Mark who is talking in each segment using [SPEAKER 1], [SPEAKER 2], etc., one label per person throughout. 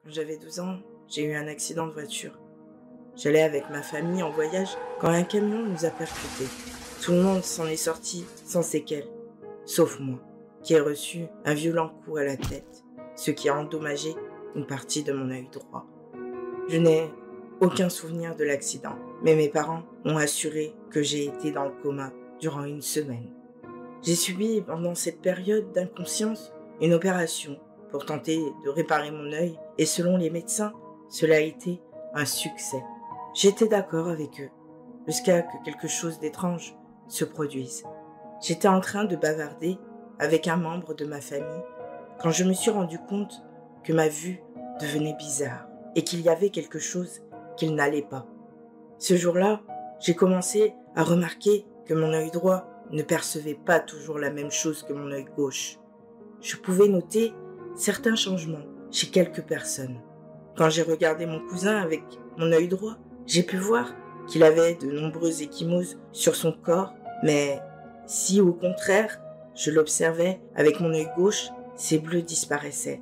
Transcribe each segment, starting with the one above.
[SPEAKER 1] Quand j'avais 12 ans, j'ai eu un accident de voiture. J'allais avec ma famille en voyage quand un camion nous a percutés. Tout le monde s'en est sorti sans séquelles, sauf moi, qui ai reçu un violent coup à la tête, ce qui a endommagé une partie de mon œil droit. Je n'ai aucun souvenir de l'accident, mais mes parents ont assuré que j'ai été dans le coma durant une semaine. J'ai subi pendant cette période d'inconscience une opération pour tenter de réparer mon œil et selon les médecins, cela a été un succès. J'étais d'accord avec eux jusqu'à que quelque chose d'étrange se produise. J'étais en train de bavarder avec un membre de ma famille quand je me suis rendu compte que ma vue devenait bizarre et qu'il y avait quelque chose qui n'allait pas. Ce jour-là, j'ai commencé à remarquer que mon œil droit ne percevait pas toujours la même chose que mon œil gauche. Je pouvais noter certains changements chez quelques personnes. Quand j'ai regardé mon cousin avec mon œil droit, j'ai pu voir qu'il avait de nombreuses ecchymoses sur son corps, mais si au contraire, je l'observais avec mon œil gauche, ses bleus disparaissaient.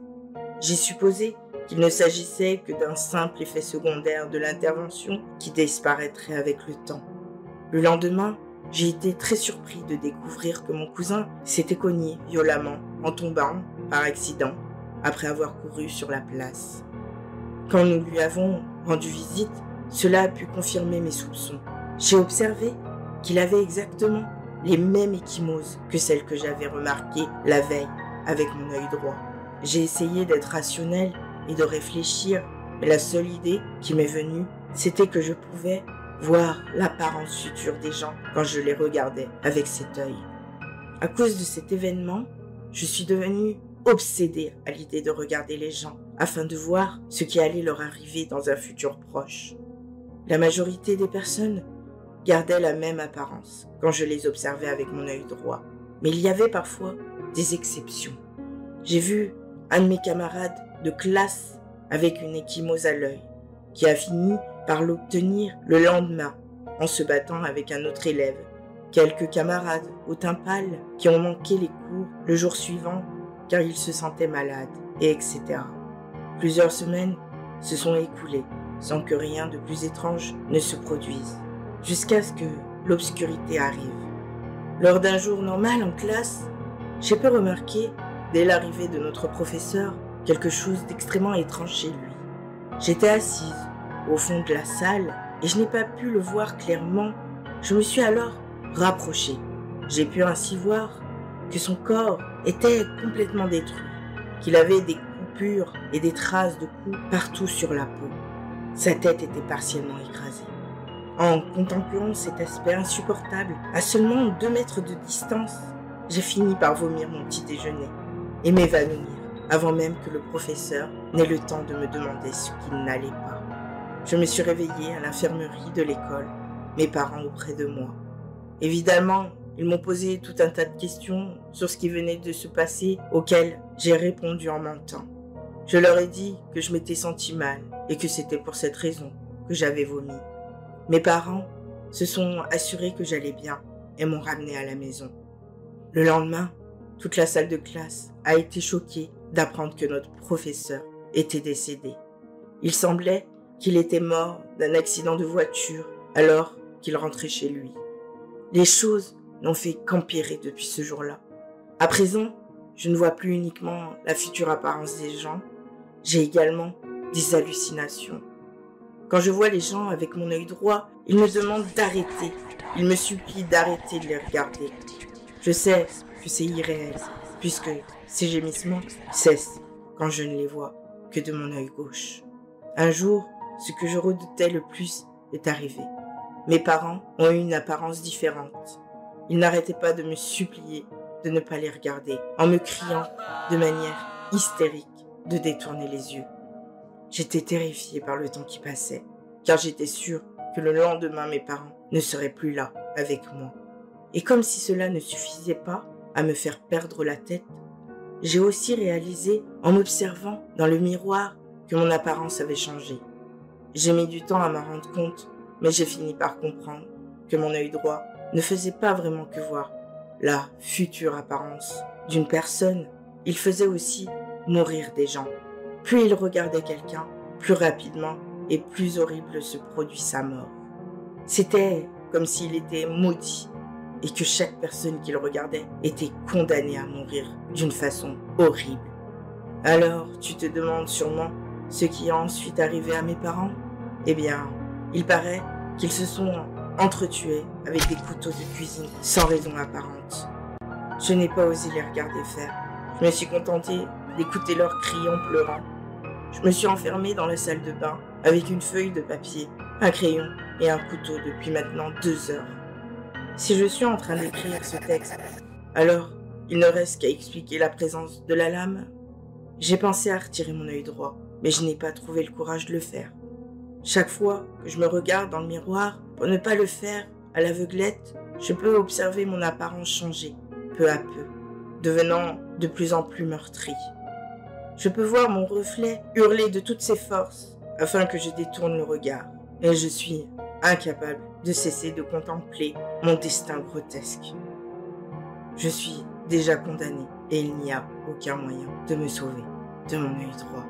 [SPEAKER 1] J'ai supposé qu'il ne s'agissait que d'un simple effet secondaire de l'intervention qui disparaîtrait avec le temps. Le lendemain, j'ai été très surpris de découvrir que mon cousin s'était cogné violemment en tombant par accident après avoir couru sur la place. Quand nous lui avons rendu visite, cela a pu confirmer mes soupçons. J'ai observé qu'il avait exactement les mêmes ecchymoses que celles que j'avais remarquées la veille avec mon œil droit. J'ai essayé d'être rationnel et de réfléchir, mais la seule idée qui m'est venue, c'était que je pouvais voir l'apparence future des gens quand je les regardais avec cet œil. À cause de cet événement, je suis devenue obsédée à l'idée de regarder les gens afin de voir ce qui allait leur arriver dans un futur proche. La majorité des personnes gardaient la même apparence quand je les observais avec mon œil droit, mais il y avait parfois des exceptions. J'ai vu un de mes camarades de classe avec une ecchymose à l'œil qui a fini par l'obtenir le lendemain en se battant avec un autre élève. Quelques camarades au teint pâle qui ont manqué les cours le jour suivant car ils se sentaient malades, et etc. Plusieurs semaines se sont écoulées sans que rien de plus étrange ne se produise, jusqu'à ce que l'obscurité arrive. Lors d'un jour normal en classe, j'ai pu remarquer, dès l'arrivée de notre professeur, quelque chose d'extrêmement étrange chez lui. J'étais assise au fond de la salle et je n'ai pas pu le voir clairement. Je me suis alors rapprochée. J'ai pu ainsi voir que son corps était complètement détruit, qu'il avait des coupures et des traces de coups partout sur la peau. Sa tête était partiellement écrasée. En contemplant cet aspect insupportable, à seulement 2 mètres de distance, j'ai fini par vomir mon petit déjeuner et m'évanouir avant même que le professeur n'ait le temps de me demander ce qui n'allait pas. Je me suis réveillée à l'infirmerie de l'école, mes parents auprès de moi. Évidemment, ils m'ont posé tout un tas de questions sur ce qui venait de se passer, auxquelles j'ai répondu en mentant. Je leur ai dit que je m'étais sentie mal et que c'était pour cette raison que j'avais vomi. Mes parents se sont assurés que j'allais bien et m'ont ramenée à la maison. Le lendemain, toute la salle de classe a été choquée d'apprendre que notre professeur était décédé. Il semblait qu'il était mort d'un accident de voiture alors qu'il rentrait chez lui. Les choses n'ont fait qu'empirer depuis ce jour-là. À présent, je ne vois plus uniquement la future apparence des gens, j'ai également des hallucinations. Quand je vois les gens avec mon œil droit, ils me demandent d'arrêter. Ils me supplient d'arrêter de les regarder. Je sais que c'est irréel, puisque ces gémissements cessent quand je ne les vois que de mon œil gauche. Un jour, ce que je redoutais le plus est arrivé. Mes parents ont eu une apparence différente. Ils n'arrêtaient pas de me supplier de ne pas les regarder, en me criant de manière hystérique de détourner les yeux. J'étais terrifiée par le temps qui passait, car j'étais sûre que le lendemain mes parents ne seraient plus là avec moi. Et comme si cela ne suffisait pas à me faire perdre la tête, j'ai aussi réalisé en m'observant dans le miroir que mon apparence avait changé. J'ai mis du temps à m'en rendre compte, mais j'ai fini par comprendre que mon œil droit ne faisait pas vraiment que voir la future apparence d'une personne. Il faisait aussi mourir des gens. plus il regardait quelqu'un, plus rapidement et plus horrible se produit sa mort. C'était comme s'il était maudit et que chaque personne qu'il regardait était condamnée à mourir d'une façon horrible. Alors, tu te demandes sûrement ce qui est ensuite arrivé à mes parents? Eh bien, il paraît qu'ils se sont entretués avec des couteaux de cuisine sans raison apparente. Je n'ai pas osé les regarder faire. Je me suis contentée d'écouter leurs cris en pleurant. Je me suis enfermée dans la salle de bain avec une feuille de papier, un crayon et un couteau depuis maintenant 2 heures. Si je suis en train d'écrire ce texte, alors il ne reste qu'à expliquer la présence de la lame. J'ai pensé à retirer mon œil droit, mais je n'ai pas trouvé le courage de le faire. Chaque fois que je me regarde dans le miroir, pour ne pas le faire à l'aveuglette, je peux observer mon apparence changer, peu à peu, devenant de plus en plus meurtrie. Je peux voir mon reflet hurler de toutes ses forces afin que je détourne le regard, et je suis incapable de cesser de contempler mon destin grotesque. Je suis déjà condamnée et il n'y a aucun moyen de me sauver de mon œil droit.